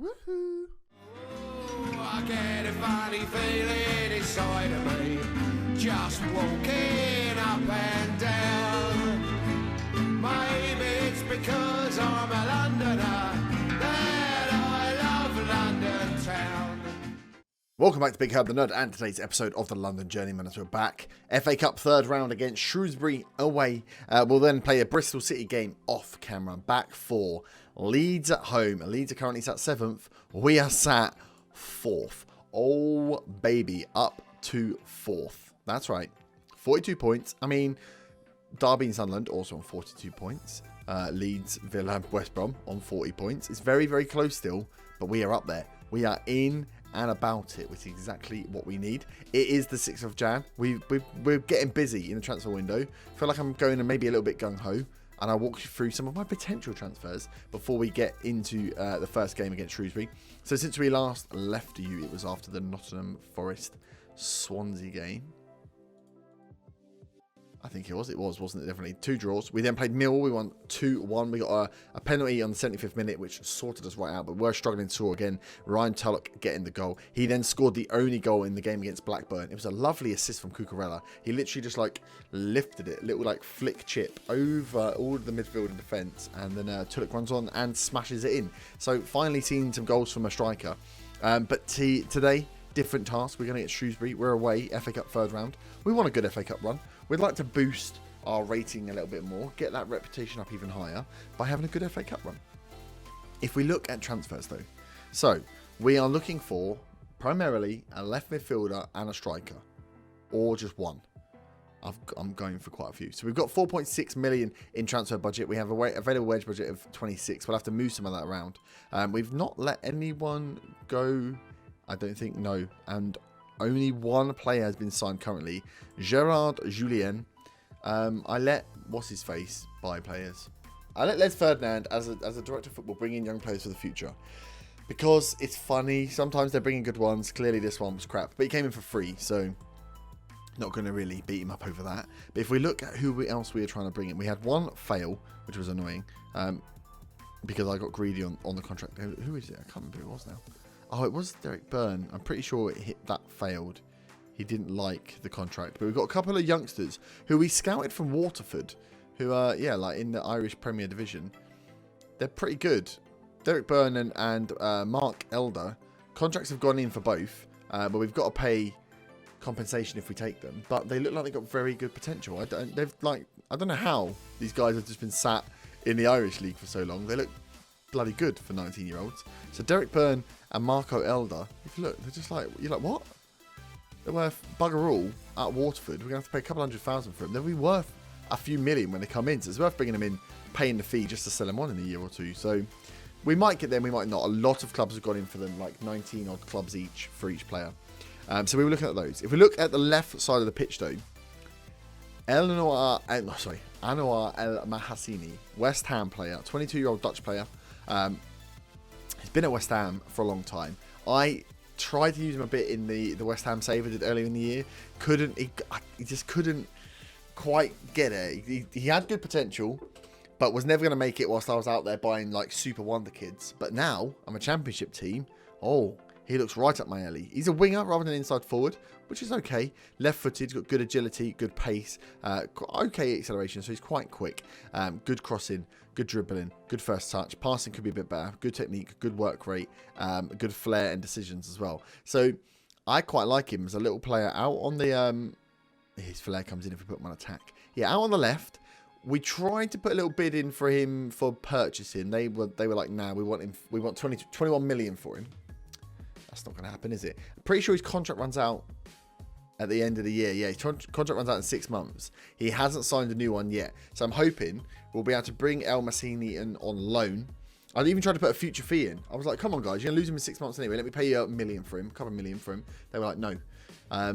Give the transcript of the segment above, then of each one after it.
Woohoo! I get a funny feeling inside of me, just walking up and down. Maybe it's because I'm a Londoner that I love London town. Welcome back to Big Herb the Nerd and today's episode of the London Journeyman as we're back. FA Cup third round against Shrewsbury away. We'll then play a Bristol City game off camera. Back for Leeds at home. Leeds are currently sat 7th. We are sat 4th. Oh, baby. Up to 4th. That's right. 42 points. I mean, Derby and Sunderland also on 42 points. Leeds, Villa, West Brom on 40 points. It's very, very close still, but we are up there. We are in and about it, which is exactly what we need. It is the 6th of Jan. We're getting busy in the transfer window. I feel like I'm going maybe a little bit gung-ho, and I'll walk you through some of my potential transfers before we get into the first game against Shrewsbury. So since we last left you, it was after the Nottingham Forest Swansea game. I think it was, wasn't it? Definitely. 2 draws. We then played Millwall. We won 2-1. We got a penalty on the 75th minute, which sorted us right out, but we're struggling to score again. Ryan Tulloch getting the goal. He then scored the only goal in the game against Blackburn. It was a lovely assist from Cucurella. He literally just like lifted it, little like flick chip over all of the midfield and defence, and then Tulloch runs on and smashes it in. So finally seeing some goals from a striker. But today, different task. We're going to get Shrewsbury. We're away, FA Cup third round. We want a good FA Cup run. We'd like to boost our rating a little bit more, get that reputation up even higher by having a good FA Cup run. If we look at transfers though, so we are looking for primarily a left midfielder and a striker, or just one. I'm going for quite a few. So we've got 4.6 million in transfer budget. We have a available wage budget of 26. We'll have to move some of that around. We've not let anyone go, I don't think, no. And only one player has been signed currently, Gerard Julien. I let what's-his-face buy players. I let Les Ferdinand, as a director of football, bring in young players for the future. Because it's funny. Sometimes they're bringing good ones. Clearly this one was crap. But he came in for free, so not going to really beat him up over that. But if we look at who else we were trying to bring in, we had one fail, which was annoying. Because I got greedy on the contract. Who is it? I can't remember who it was now. Oh, it was Derek Byrne. I'm pretty sure that failed. He didn't like the contract. But we've got a couple of youngsters who we scouted from Waterford, who are, like in the Irish Premier Division. They're pretty good. Derek Byrne and Mark Elder. Contracts have gone in for both, but we've got to pay compensation if we take them. But they look like they've got very good potential. I don't know how these guys have just been sat in the Irish League for so long. They look bloody good for 19-year-olds. So Derek Byrne and Marco Elder, if you look, they're just like, you're like, what? They're worth bugger all at Waterford. We're going to have to pay a couple $100,000 for them. They'll be worth a few million when they come in. So it's worth bringing them in, paying the fee just to sell them on in a year or two. So we might get them, we might not. A lot of clubs have gone in for them, like 19 odd clubs each for each player. So we were looking at those. If we look at the left side of the pitch though, Anwar El Mahassini, West Ham player, 22-year-old Dutch player. He's been at West Ham for a long time. I tried to use him a bit in the West Ham save I did earlier in the year. He just couldn't quite get it. He had good potential, but was never going to make it whilst I was out there buying like super wonder kids. But now I'm a championship team. Oh, he looks right up my alley. He's a winger rather than inside forward, which is okay. Left-footed, got good agility, good pace, okay acceleration, so he's quite quick. Good crossing, good dribbling, good first touch. Passing could be a bit better. Good technique, good work rate, good flair and decisions as well. So I quite like him as a little player out on the... his flair comes in if we put him on attack. Yeah, out on the left. We tried to put a little bid in for him for purchasing. They were like, nah, we want 21 million for him. That's not going to happen, is it? I'm pretty sure his contract runs out at the end of the year. Yeah, his contract runs out in 6 months. He hasn't signed a new one yet. So I'm hoping we'll be able to bring El Massini in on loan. I'd even tried to put a future fee in. I was like, come on, guys, you're going to lose him in 6 months anyway. Let me pay you $1 million for him, a couple of million for him. They were like, no.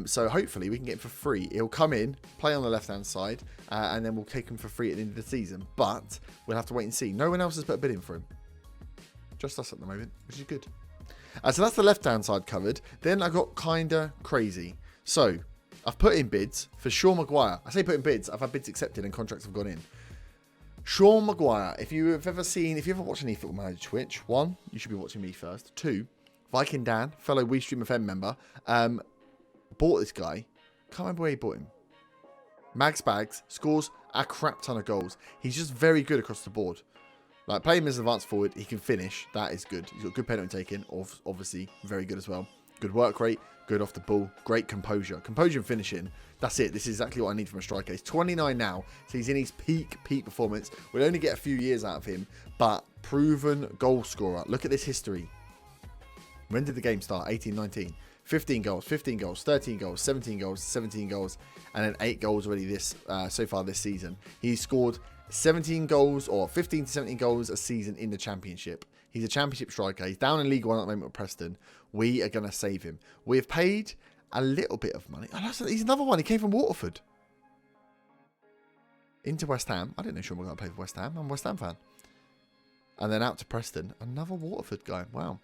So hopefully we can get him for free. He'll come in, play on the left-hand side, and then we'll take him for free at the end of the season. But we'll have to wait and see. No one else has put a bid in for him. Just us at the moment, which is good. So that's the left-hand side covered. Then I got kind of crazy. So I've put in bids for Sean Maguire. I say put in bids. I've had bids accepted and contracts have gone in. Sean Maguire, if you ever watched any Football Manager Twitch, 1, you should be watching me first. 2, Viking Dan, fellow WeStream FM member, bought this guy. Can't remember where he bought him. Mags Bags, scores a crap ton of goals. He's just very good across the board. Like, playing him as an advanced forward, he can finish. That is good. He's got good penalty taking, obviously very good as well. Good work rate, good off the ball, great composure. Composure and finishing, that's it. This is exactly what I need from a striker. He's 29 now, so he's in his peak performance. We'll only get a few years out of him, but proven goal scorer. Look at this history. When did the game start? 18-19. 15 goals, 13 goals, 17 goals, 17 goals, and then 8 goals already so far this season. He's scored 17 goals or 15 to 17 goals a season in the Championship. He's a Championship striker. He's down in League One at the moment with Preston. We are going to save him. We have paid a little bit of money. Oh, he's another one. He came from Waterford into West Ham. I didn't know Sean Maguire played for West Ham. I'm a West Ham fan. And then out to Preston. Another Waterford guy. Wow.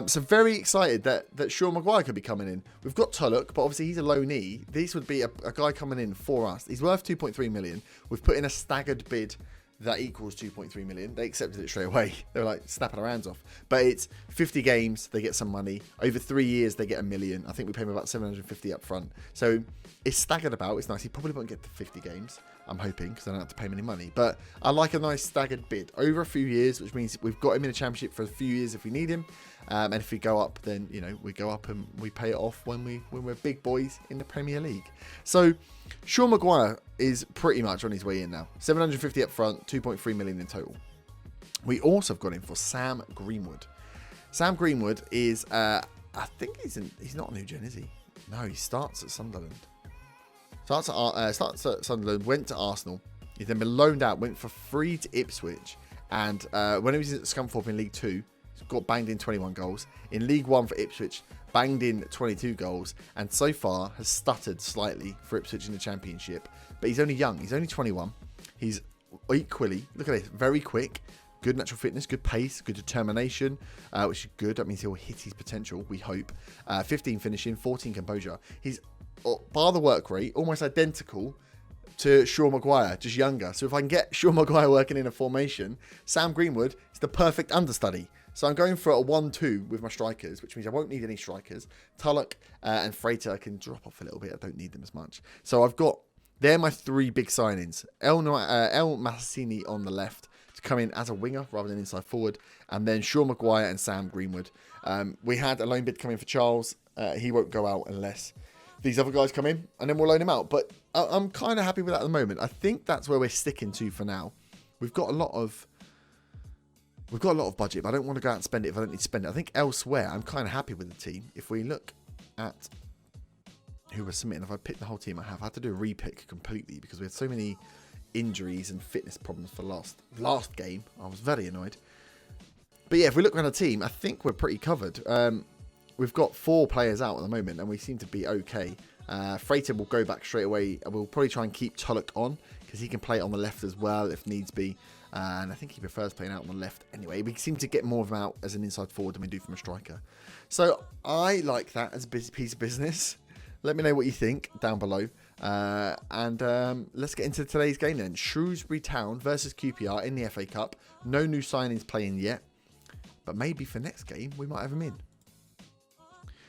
So very excited that Sean Maguire could be coming in. We've got Tulloch, but obviously he's a loanee. This would be a guy coming in for us. He's worth 2.3 million. We've put in a staggered bid that equals 2.3 million. They accepted it straight away. They were like snapping their hands off. But it's 50 games, they get some money. Over 3 years, they get $1 million. I think we pay him about 750 up front. So it's staggered about. It's nice. He probably won't get to 50 games, I'm hoping, because I don't have to pay him any money. But I like a nice staggered bid over a few years, which means we've got him in a Championship for a few years if we need him. And if we go up, then, you know, we go up and we pay it off when we're big boys in the Premier League. So Sean Maguire is pretty much on his way in now. 750 up front, 2.3 million in total. We also have got him for Sam Greenwood. Sam Greenwood is, I think he's not new gen, is he? No, he starts at Sunderland. Starts at Sunderland, went to Arsenal. He's then been loaned out, went for free to Ipswich. And when he was at Scunthorpe in League 2, got banged in 21 goals. In League 1 for Ipswich, banged in 22 goals. And so far has stuttered slightly for Ipswich in the Championship. But he's only young. He's only 21. He's equally, look at this, very quick. Good natural fitness, good pace, good determination, which is good. That means he'll hit his potential, we hope. 15 finishing, 14 composure. He's, bar the work rate, almost identical to Sean Maguire, just younger. So if I can get Sean Maguire working in a formation, Sam Greenwood is the perfect understudy. So I'm going for a 1-2 with my strikers, which means I won't need any strikers. Tulloch and Freighter can drop off a little bit. I don't need them as much. So I've got, they're my 3 big signings. El Massini on the left to come in as a winger rather than inside forward. And then Sean Maguire and Sam Greenwood. We had a loan bid come in for Charles. He won't go out unless these other guys come in, and then we'll loan him out. But I'm kind of happy with that at the moment. I think that's where we're sticking to for now. We've got a lot of budget, but I don't want to go out and spend it if I don't need to spend it. I think elsewhere, I'm kind of happy with the team. If we look at who we're submitting, if I pick the whole team I had to do a repick completely because we had so many injuries and fitness problems for last game. I was very annoyed. But yeah, if we look around the team, I think we're pretty covered. We've got 4 players out at the moment, and we seem to be okay. Freighter will go back straight away. We'll probably try and keep Tulloch on because he can play on the left as well if needs be. And I think he prefers playing out on the left anyway. We seem to get more of him out as an inside forward than we do from a striker. So I like that as a piece of business. Let me know what you think down below. And let's get into today's game then. Shrewsbury Town versus QPR in the FA Cup. No new signings playing yet. But maybe for next game, we might have them in.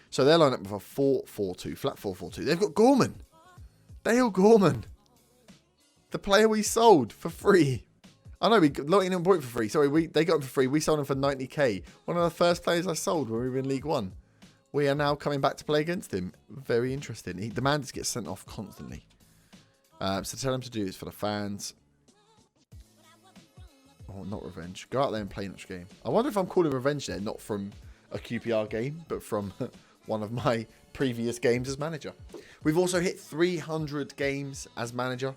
So they're lined up with a 4-4-2, flat 4-4-2. They've got Gorman. Dale Gorman. The player we sold for free. I know, we got him point for free. Sorry, they got him for free. We sold him for 90k. One of the first players I sold when we were in League 1. We are now coming back to play against him. Very interesting. The man just gets sent off constantly. So tell him to do this for the fans. Oh, not revenge. Go out there and play next game. I wonder if I'm calling revenge there, not from a QPR game, but from one of my previous games as manager. We've also hit 300 games as manager.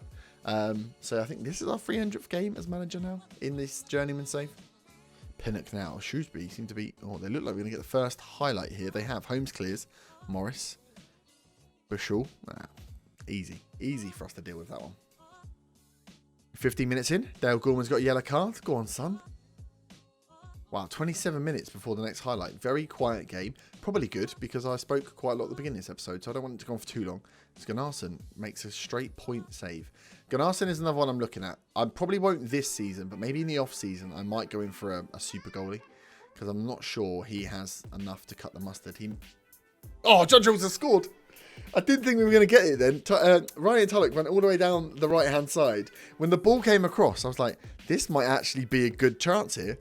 So I think this is our 300th game as manager now in this Journeyman save. Pinnock now. Shrewsbury seem to be... Oh, they look like we're going to get the first highlight here. They have Holmes clears. Morris. Bushell. Easy. Easy for us to deal with that one. 15 minutes in. Dale Gorman's got a yellow card. Go on, son. Wow, 27 minutes before the next highlight. Very quiet game. Probably good because I spoke quite a lot at the beginning of this episode, so I don't want it to go on for too long. Gunnarsson makes a straight point save. Gunnarsson is another one I'm looking at. I probably won't this season, but maybe in the off-season I might go in for a super goalie because I'm not sure he has enough to cut the mustard. Oh, John Jules has scored! I didn't think we were going to get it then. Ryan Tulloch went all the way down the right-hand side. When the ball came across, I was like, this might actually be a good chance here.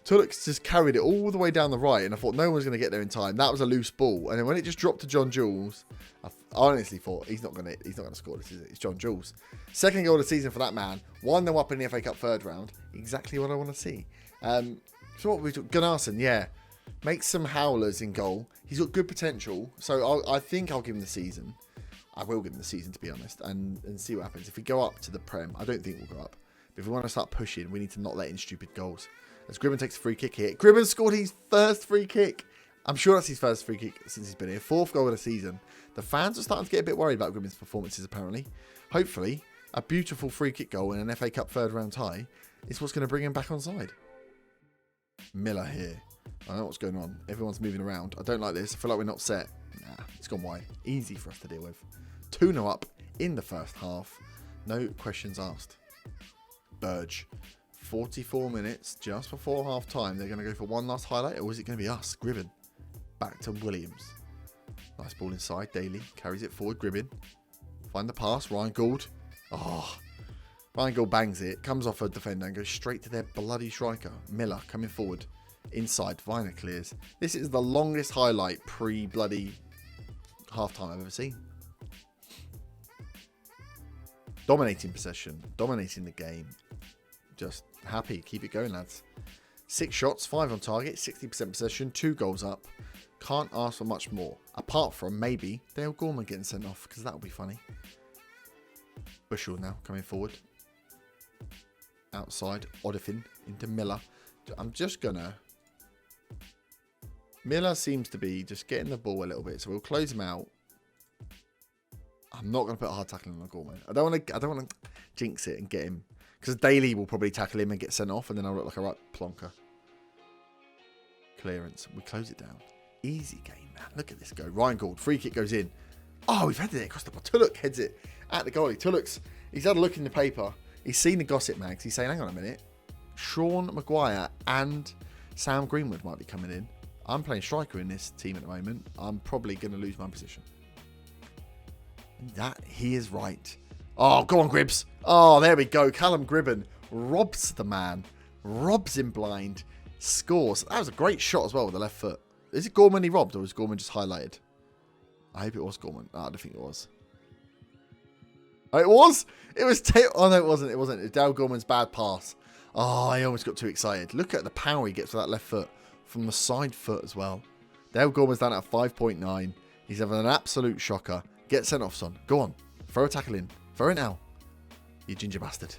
Tulloch just carried it all the way down the right, and I thought no one's going to get there in time. That was a loose ball. And then when it just dropped to John Jules, I honestly thought he's not going to score this, is it? It's John Jules. Second goal of the season for that man. 1-0 up in the FA Cup third round. Exactly what I want to see. So what we talk, Gunnarsson, yeah. Makes some howlers in goal. He's got good potential. So I think I'll give him the season. I will give him the season, to be honest, and see what happens. If we go up to the Prem, I don't think we'll go up. But if we want to start pushing, we need to not let in stupid goals. As Gribben takes a free kick here. Gribben scored his first free kick. I'm sure that's his first free kick since he's been here. 4th goal of the season. The fans are starting to get a bit worried about Gribben's performances, apparently. Hopefully, a beautiful free kick goal in an FA Cup third round tie is what's going to bring him back on side. Miller here. I don't know what's going on. Everyone's moving around. I don't like this. I feel like we're not set. Nah, it's gone wide. Easy for us to deal with. 2-0 up in the first half. No questions asked. Burge. 44 minutes just before half time. They're going to go for one last highlight, or is it going to be us? Gribben. Back to Williams. Nice ball inside. Daly carries it forward. Gribben. Find the pass. Ryan Gould. Oh. Ryan Gould bangs it. Comes off a defender and goes straight to their bloody striker. Miller coming forward. Inside. Viner clears. This is the longest highlight pre-bloody half-time I've ever seen. Dominating possession. Dominating the game. Just happy. Keep it going, lads. 6 shots, 5 on target, 60% possession, 2 goals up. Can't ask for much more. Apart from maybe Dale Gorman getting sent off, because that would be funny. Bushell now coming forward. Outside, Odifin into Miller. I'm just gonna... Miller seems to be just getting the ball a little bit, so we'll close him out. I'm not going to put a hard tackling on Gorman. I don't want to jinx it and get him. Because Daly will probably tackle him and get sent off, and then I'll look like a right plonker. Clearance. We close it down. Easy game, man. Look at this go. Ryan Gould. Free kick goes in. Oh, we've headed it across the ball. Tulloch heads it at the goalie. He's had a look in the paper. He's seen the gossip mags. He's saying, hang on a minute. Sean Maguire and Sam Greenwood might be coming in. I'm playing striker in this team at the moment. I'm probably going to lose my position. And that, he is right. Oh, go on, Gribbs. Oh, there we go. Callum Gribben robs the man. Robs him blind. Scores. That was a great shot as well with the left foot. Is it Gorman he robbed, or was Gorman just highlighted? I hope it was Gorman. Oh, I don't think it was. Oh, it was? It was... Oh, no, it wasn't. It wasn't. It was Dale Gorman's bad pass. Oh, I almost got too excited. Look at the power he gets with that left foot. From the side foot as well. Dale Gorman's down at 5.9. He's having an absolute shocker. Get sent off, son. Go on. Throw a tackle in. Throw it now. You ginger bastard.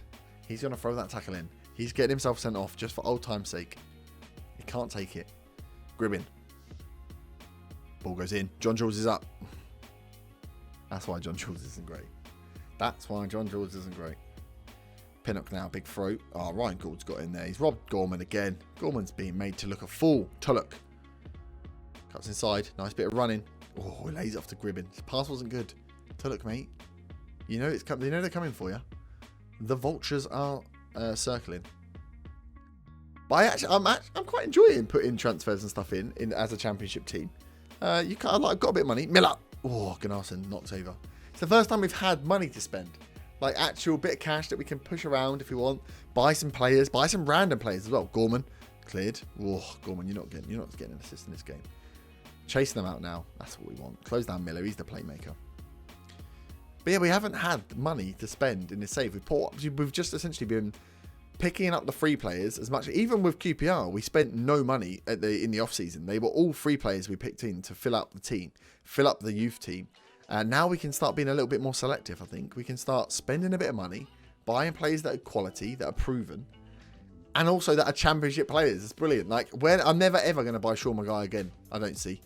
He's going to throw that tackle in. He's getting himself sent off just for old time's sake. He can't take it. Gribben. Ball goes in. John Jules is up. That's why John Jules isn't great. That's why John Jules isn't great. Pinnock now, big throat. Oh, Ryan Gould's got in there. He's robbed Gorman again. Gorman's being made to look a fool. Tulloch. Cuts inside. Nice bit of running. Oh, he lays it off to Gribben. His pass wasn't good. Tulloch, mate. You know it's coming. You know they're coming for you. The vultures are circling. But I'm quite enjoying putting transfers and stuff in as a championship team. I've got a bit of money. Miller. Oh, Gunnarsson knocks over. It's the first time we've had money to spend. Like actual bit of cash that we can push around if we want. Buy some players. Buy some random players as well. Gorman cleared. Oh, Gorman, you're not getting an assist in this game. Chasing them out now. That's what we want. Close down Miller. He's the playmaker. But yeah, we haven't had money to spend in this save. We've just essentially been picking up the free players as much. Even with QPR, we spent no money in the off season. They were all free players we picked in to fill up the team, fill up the youth team. And now we can start being a little bit more selective, I think. We can start spending a bit of money, buying players that are quality, that are proven, and also that are championship players. It's brilliant. Like, I'm never, ever going to buy Sean Maguire again. I don't see.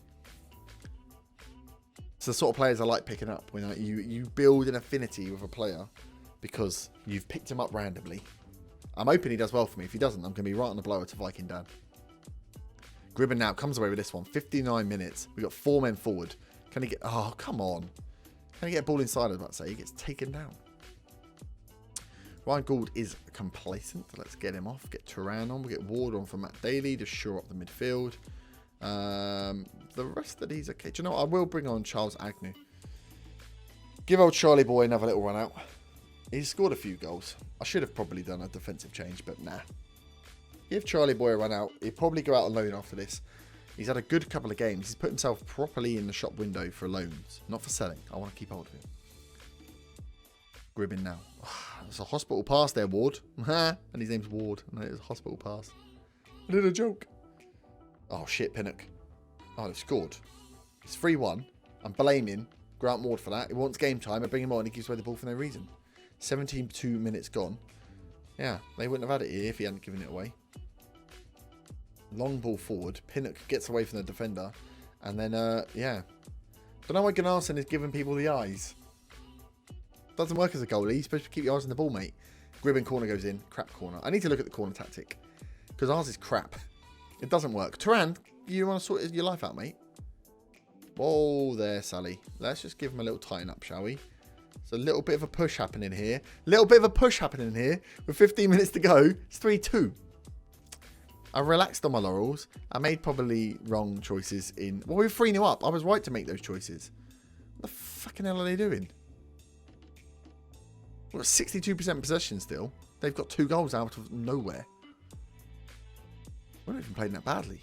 It's the sort of players I like picking up. When you build an affinity with a player because you've picked him up randomly. I'm hoping he does well for me. If he doesn't, I'm going to be right on the blower to Viking Dan. Gribben now comes away with this one. 59 minutes. We've got 4 men forward. Can he get... Oh, come on. Can he get a ball inside? I was about to say. He gets taken down. Ryan Gould is complacent. Let's get him off. Get Turan on. We get Ward on for Matt Daly to shore up the midfield. The rest of these... Okay, do you know what? I will bring on Charles Agnew. Give old Charlie boy another little run out. He's scored a few goals. I should have probably done a defensive change, but nah. Give Charlie boy a run out. He'll probably go out on loan after this. He's had a good couple of games. He's put himself properly in the shop window for loans, not for selling. I want to keep hold of him. Gribben now. It's a hospital pass there, Ward. And his name's Ward. And it's a hospital pass. I did a joke. Oh, shit, Pinnock. Oh, they've scored. It's 3-1. I'm blaming Grant Ward for that. He wants game time. I bring him on. He gives away the ball for no reason. 17 minutes gone. Yeah, they wouldn't have had it here if he hadn't given it away. Long ball forward. Pinnock gets away from the defender. And then, yeah. Don't know why Gunnarsson is giving people the eyes. Doesn't work as a goalie. He's supposed to keep your eyes on the ball, mate. Gribben corner goes in. Crap corner. I need to look at the corner tactic. Because ours is crap. It doesn't work. Turan, you want to sort your life out, mate? Whoa there, Sally. Let's just give him a little tighten up, shall we? There's a little bit of a push happening here. With 15 minutes to go. It's 3-2. I relaxed on my laurels. I made probably wrong choices in... Well, we were 3-0 up. I was right to make those choices. What the fucking hell are they doing? We've got 62% possession still. They've got 2 goals out of nowhere. We're not even playing that badly.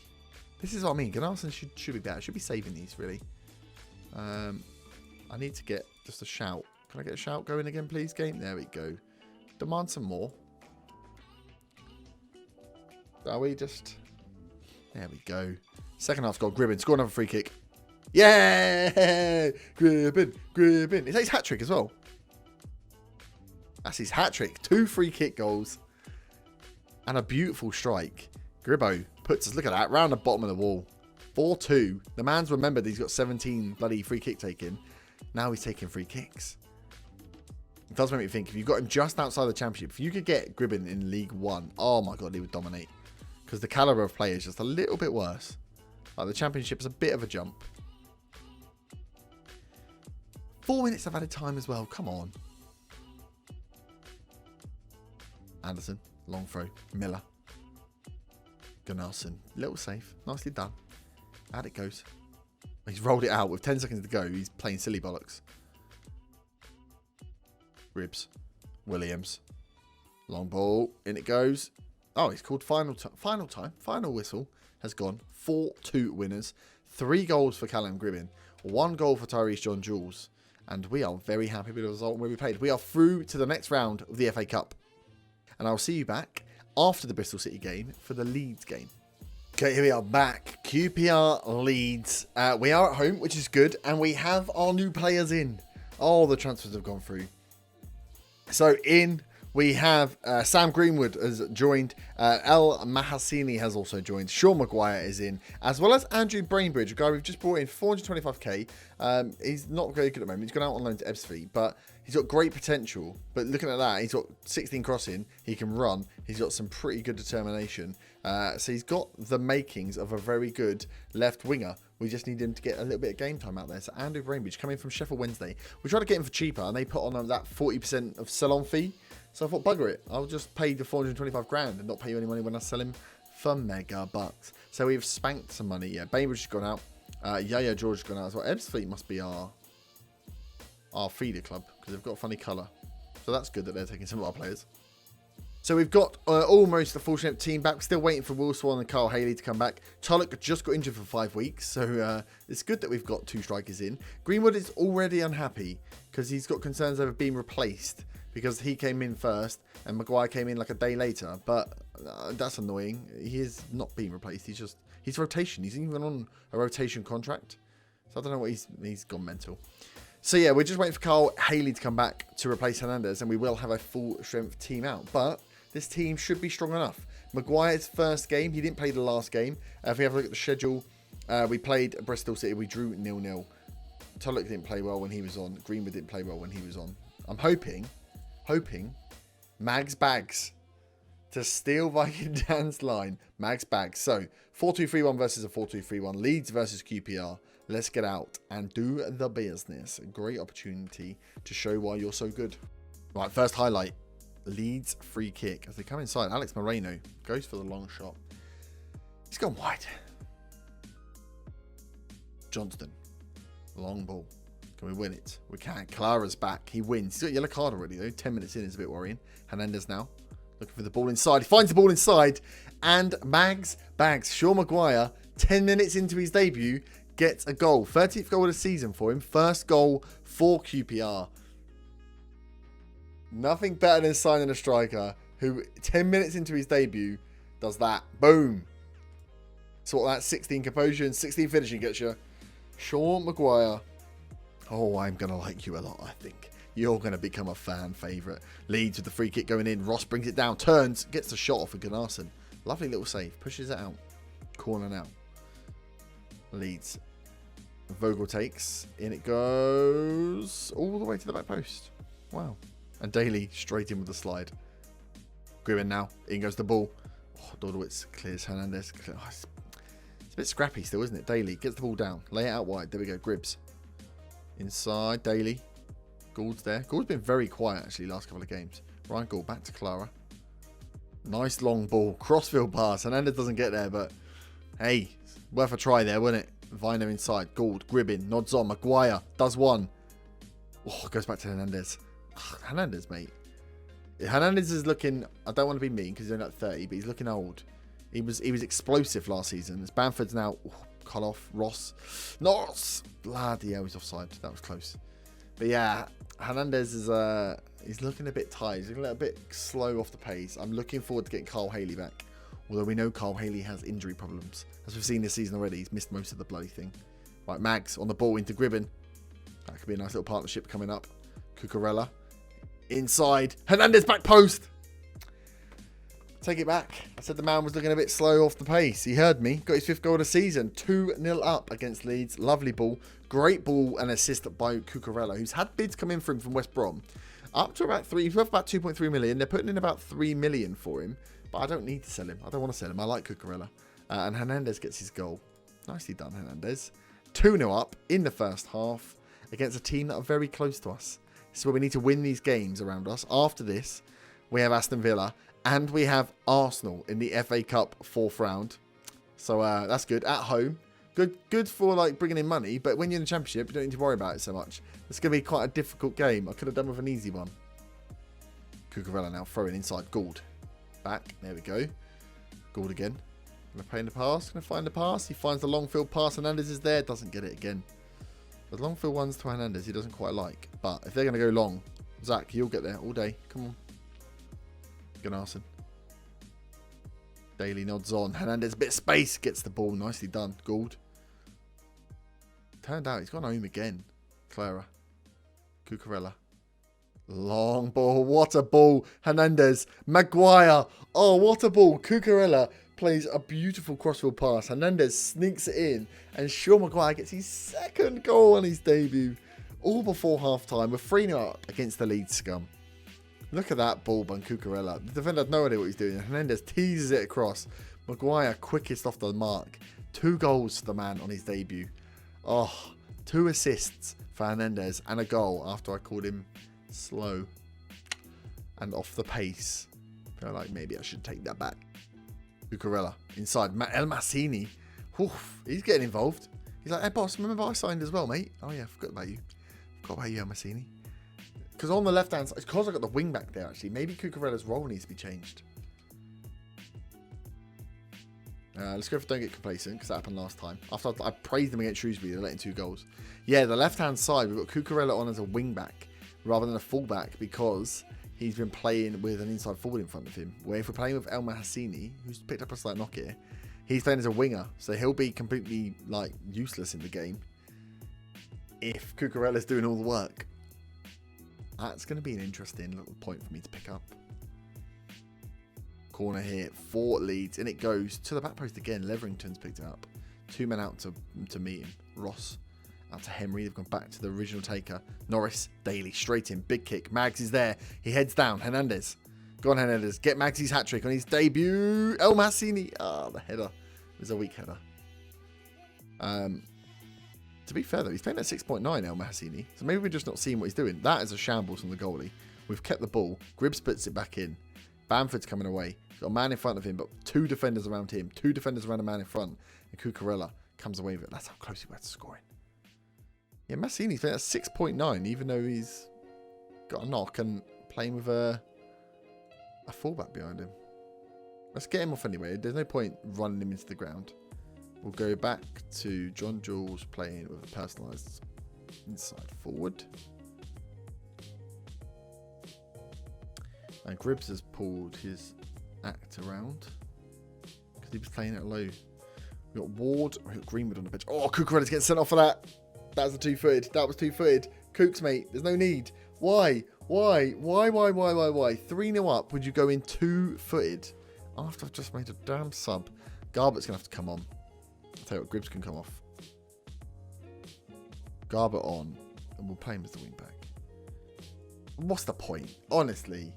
This is what I mean. Gunnarsson should be better. Should be saving these, really. I need to get just a shout. Can I get a shout going again, please, game? There we go. Demand some more. Are we just... There we go. Second half's got Gribben. Score another free kick. Yeah! Gribben. Is that his hat-trick as well? That's his hat-trick. 2 free kick goals. And a beautiful strike. Gribbo puts us, look at that, round the bottom of the wall. 4-2. The man's remembered he's got 17 bloody free kick taken. Now he's taking free kicks. It does make me think, if you got him just outside the championship, if you could get Gribben in League 1, oh my God, he would dominate. Because the calibre of play is just a little bit worse. Like the championship's a bit of a jump. 4 minutes of added time as well, come on. Anderson, long throw, Miller. Gunnarsson, little save, nicely done. Out it goes. He's rolled it out with 10 seconds to go. He's playing silly bollocks. Ribs, Williams, long ball, in it goes. Oh, he's called final time. Final whistle has gone. 4-2 winners. 3 goals for Callum Gribben. 1 goal for Tyrese John Jules. And we are very happy with the result where we played. We are through to the next round of the FA Cup. And I'll see you back after the Bristol City game for the Leeds game. Okay, here we are back. QPR Leeds. We are at home, which is good. And we have our new players in. Oh, the transfers have gone through. So in we have Sam Greenwood has joined. El Mahassini has also joined. Sean Maguire is in. As well as Andrew Brainbridge, a guy we've just brought in 425k. He's not very good at the moment. He's gone out on loan to Ebbsfleet, but he's got great potential. But looking at that, he's got 16 crossing. He can run. He's got some pretty good determination. So he's got the makings of a very good left winger. We just need him to get a little bit of game time out there. So Andrew Brainbridge coming from Sheffield Wednesday. We tried to get him for cheaper, and they put on that 40% of sell-on fee. So I thought, bugger it. I'll just pay the 425 grand and not pay you any money when I sell him for mega bucks. So we've spanked some money. Yeah, Bainbridge has gone out. Yaya George has gone out as well. Ebbsfleet must be our feeder club because they've got a funny colour. So that's good that they're taking some of our players. So we've got almost a full strength team back. We're still waiting for Will Swan and Carl Haley to come back. Tulloch just got injured for 5 weeks. So it's good that we've got 2 strikers in. Greenwood is already unhappy because he's got concerns over being replaced because he came in first and Maguire came in like a day later. But that's annoying. He is not being replaced. He's rotation. He's even on a rotation contract. So I don't know what he's gone mental. So yeah, we're just waiting for Carl Haley to come back to replace Hernandez and we will have a full strength team out. But this team should be strong enough. Maguire's first game, he didn't play the last game. If we have a look at the schedule, we played Bristol City, we drew 0-0. Tulloch didn't play well when he was on. Greenwood didn't play well when he was on. I'm hoping Mags Bags to steal Viking Dan's line. Mags back. So 4-2-3-1 versus a 4-2-3-1. Leeds versus QPR. Let's get out and do the business. Great opportunity to show why you're so good. Right, first highlight. Leeds free kick. As they come inside, Alex Moreno goes for the long shot. He's gone wide. Johnston. Long ball. Can we win it? We can. Clara's back. He wins. He's got a yellow card already, though. 10 minutes in is a bit worrying. Hernandez now. Looking for the ball inside. He finds the ball inside. And Mags bags. Sean Maguire, 10 minutes into his debut, gets a goal. 30th goal of the season for him. First goal for QPR. Nothing better than signing a striker who, 10 minutes into his debut, does that. Boom. So what that 16 composure and 16 finishing gets you. Sean Maguire. Oh, I'm going to like you a lot, I think. You're going to become a fan favourite. Leeds with the free kick going in. Ross brings it down. Turns. Gets the shot off of Gunnarsson. Lovely little save. Pushes it out. Corner now. Leeds. Vogel takes. In it goes. All the way to the back post. Wow. And Daly straight in with the slide. Gribbin now. In goes the ball. Oh, Dordowitz clears Hernandez. Oh, it's a bit scrappy still, isn't it? Daly gets the ball down. Lay it out wide. There we go. Gribbs. Inside. Daly. Gould's there. Gould's been very quiet, actually, last couple of games. Ryan Gould back to Clara. Nice long ball. Crossfield pass. Hernandez doesn't get there, but hey, worth a try there, wasn't it? Viner inside. Gould. Gribbin. Nods on. Maguire. Does one. Oh, goes back to Hernandez. Hernandez, mate. Hernandez is looking... I don't want to be mean because he's only like 30, but he's looking old. He was explosive last season. As Bamford's now... cut off. Ross. Bloody hell, he's offside. That was close. But yeah, Hernandez is he's looking a bit tired. He's looking a bit slow off the pace. I'm looking forward to getting Carl Haley back. Although we know Carl Haley has injury problems. As we've seen this season already, he's missed most of the bloody thing. Right, Mags on the ball into Gribbin. That could be a nice little partnership coming up. Cucurella. Inside. Hernandez back post. Take it back. I said the man was looking a bit slow off the pace. He heard me. Got his 5th goal of the season. 2-0 up against Leeds. Lovely ball. Great ball and assist by Cucurella, who's had bids come in for him from West Brom. Up to about he's worth about 2.3 million. They're putting in about 3 million for him. But I don't need to sell him. I don't want to sell him. I like Cucurella. And Hernandez gets his goal. Nicely done, Hernandez. 2-0 up in the first half against a team that are very close to us. This is where we need to win these games around us. After this, we have Aston Villa. And we have Arsenal in the FA Cup 4th round. So that's good. At home. Good for like bringing in money. But when you're in the Championship, you don't need to worry about it so much. It's going to be quite a difficult game. I could have done with an easy one. Cucurella now throwing inside. Gould. Back. There we go. Gould again. Going to play in the pass. Going to find the pass. He finds the long field pass. Hernandez is there. Doesn't get it again. The long field ones to Hernandez he doesn't quite like. But if they're going to go long, Zach, you'll get there all day. Come on. Gunnarsson. Daly nods on. Hernandez, a bit of space. Gets the ball. Nicely done. Gould. Turned out he's gone home again. Clara. Cucurella. Long ball. What a ball. Hernandez. Maguire. Oh, what a ball. Cucurella plays a beautiful crossfield pass. Hernandez sneaks it in. And Sean Maguire gets his 2nd goal on his debut. All before half-time. We're 3-0 up against the Leeds scum. Look at that ball by Cucurella. The defender had no idea what he's doing. Hernandez teases it across. Maguire quickest off the mark. 2 goals for the man on his debut. Oh, 2 assists for Hernandez and a goal after I called him slow and off the pace. I feel like maybe I should take that back. Cucurella inside. El Massini. He's getting involved. He's like, hey boss, remember I signed as well, mate? Oh yeah, I forgot about you. Forgot about you, El Massini. Because on the left-hand side, it's because I got the wing back there, actually. Maybe Cucurella's role needs to be changed. Let's go for don't get complacent, because that happened last time. After I praised them against Shrewsbury, they're letting 2 goals. Yeah, the left-hand side, we've got Cucurella on as a wing-back, rather than a full-back, because he's been playing with an inside forward in front of him. Where if we're playing with El Mahassini, who's picked up a slight knock here, he's playing as a winger, so he'll be completely, like, useless in the game if Cucurella's doing all the work. That's going to be an interesting little point for me to pick up. Corner here for Leeds. And it goes to the back post again. Leverington's picked it up. 2 men out to meet him. Ross out to Henry. They've gone back to the original taker. Norris. Daly straight in. Big kick. Mags is there. He heads down. Hernandez. Go on, Hernandez. Get Magsy's hat-trick on his debut. El Massini. Ah, the header. It was a weak header. To be fair, though, he's playing at 6.9, El Massini. So maybe we're just not seeing what he's doing. That is a shambles from the goalie. We've kept the ball. Gribbs puts it back in. Bamford's coming away. He's got a man in front of him, but 2 defenders around him. 2 defenders around a man in front. And Cucurella comes away with it. That's how close he was to scoring. Yeah, Massini's playing at 6.9, even though he's got a knock and playing with a fullback behind him. Let's get him off anyway. There's no point running him into the ground. We'll go back to John Jules playing with a personalised inside forward. And Gribbs has pulled his act around because he was playing it low. We've got Ward, we've got Greenwood on the bench. Oh, Cucurella's getting sent off for that. That was a 2-footed. That was 2-footed. Kooks, mate, there's no need. Why? 3-0 up. Would you go in 2-footed after I've just made a damn sub? Garbutt's going to have to come on. I'll tell you what, Gribbs can come off. Garbutt on, and we'll play him as the wing back. What's the point? Honestly.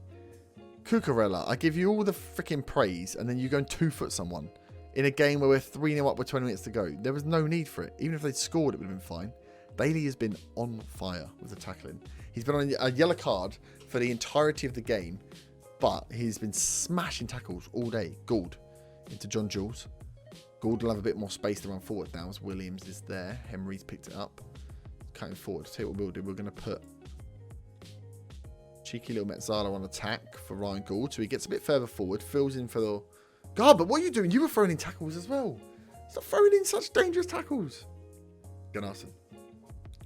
Cucurella, I give you all the freaking praise, and then you go and 2-foot someone in a game where we're 3-0 up with 20 minutes to go. There was no need for it. Even if they'd scored, it would have been fine. Daly has been on fire with the tackling. He's been on a yellow card for the entirety of the game, but he's been smashing tackles all day. Gould into John Jules. Gould will have a bit more space to run forward now as Williams is there. Henry's picked it up. Cutting forward. Tell you what we'll do. We're going to put cheeky little Metzala on attack for Ryan Gould. So he gets a bit further forward. Fills in for the... God, but what are you doing? You were throwing in tackles as well. Stop throwing in such dangerous tackles. Gunnarsson.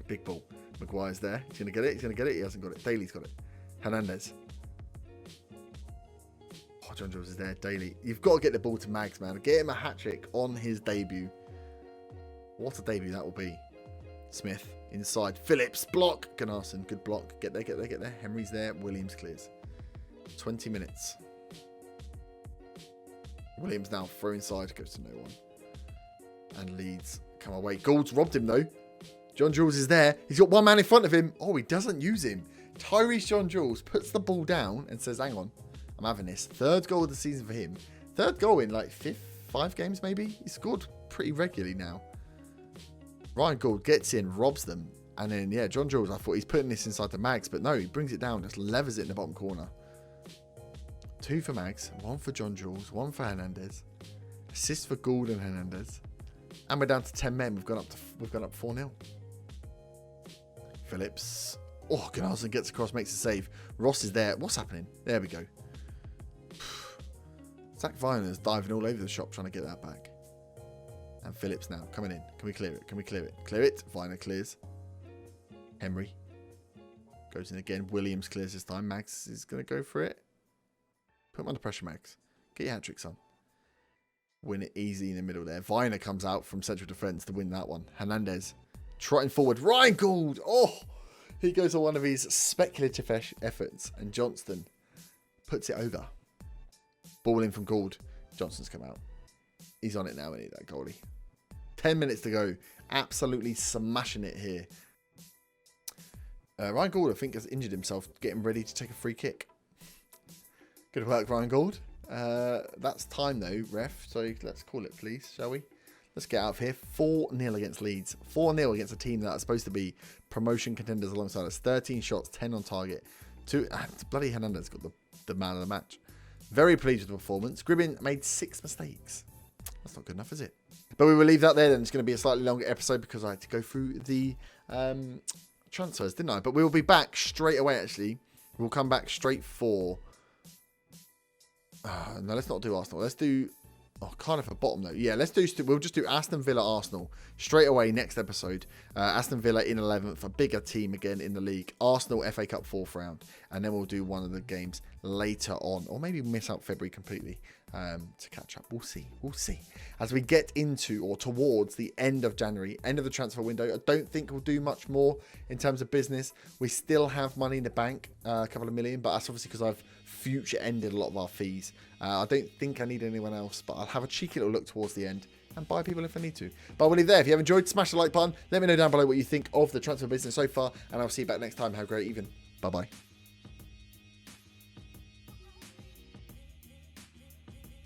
Big ball. Maguire's there. He's going to get it. He's going to get it. He hasn't got it. Daly's got it. Hernandez. Oh, John Jules is there. Daly. You've got to get the ball to Mags, man. Get him a hat-trick on his debut. What a debut that will be. Smith inside. Phillips. Block. Gunnarsson. Good block. Get there, get there, get there. Henry's there. Williams clears. 20 minutes. Williams now throw inside. Goes to no one. And Leeds come away. Gould's robbed him, though. John Jules is there. He's got one man in front of him. Oh, he doesn't use him. Tyrese John Jules puts the ball down and says, hang on, I'm having this. 3rd goal of the season for him. 3rd goal in like 5 games maybe. He scored pretty regularly now. Ryan Gould gets in, robs them. And then, yeah, John Jules, I thought he's putting this inside the Mags. But no, he brings it down, just levers it in the bottom corner. 2 for Mags, 1 for John Jules, 1 for Hernandez. Assist for Gould and Hernandez. And we're down to 10 men. We've gone up 4-0. Phillips. Oh, Gunnarsson gets across, makes a save. Ross is there. What's happening? There we go. Zach Viner's diving all over the shop trying to get that back. And Phillips now coming in. Can we clear it? Can we clear it? Clear it. Viner clears. Henry goes in again. Williams clears this time. Mags is going to go for it. Put him under pressure, Mags. Get your hat-trick, son. Win it easy in the middle there. Viner comes out from central defence to win that one. Hernandez trotting forward. Ryan Gould. Oh, he goes on one of his speculative efforts. And Johnston puts it over. Ball in from Gould. Johnston's come out. He's on it now, isn't he, that goalie? 10 minutes to go. Absolutely smashing it here. Ryan Gould, I think, has injured himself getting ready to take a free kick. Good work, Ryan Gould. That's time, though, ref. So let's call it, please, shall we? Let's get out of here. 4-0 against Leeds. 4-0 against a team that are supposed to be promotion contenders alongside us. 13 shots, 10 on target. Bloody Hernandez got the man of the match. Very pleased with the performance. Gribbin made 6 mistakes. That's not good enough, is it? But we will leave that there then. It's going to be a slightly longer episode because I had to go through the transfers, didn't I? But we will be back straight away, actually. We'll come back straight for... no, let's not do Arsenal. Let's do... Oh, Cardiff at bottom, though. Yeah, we'll just do Aston Villa, Arsenal straight away next episode. Aston Villa in 11th, a bigger team again in the league. Arsenal FA Cup 4th round. And then we'll do one of the games later on. Or maybe miss out February completely to catch up. We'll see. We'll see. As we get into or towards the end of January, end of the transfer window, I don't think we'll do much more in terms of business. We still have money in the bank, a couple of million, but that's obviously because I've future ended a lot of our fees. I don't think I need anyone else, but I'll have a cheeky little look towards the end and buy people if I need to. But I will leave there. If you have enjoyed, smash the like button. Let me know down below what you think of the transfer business so far, and I'll see you back next time. Have a great evening. Bye-bye.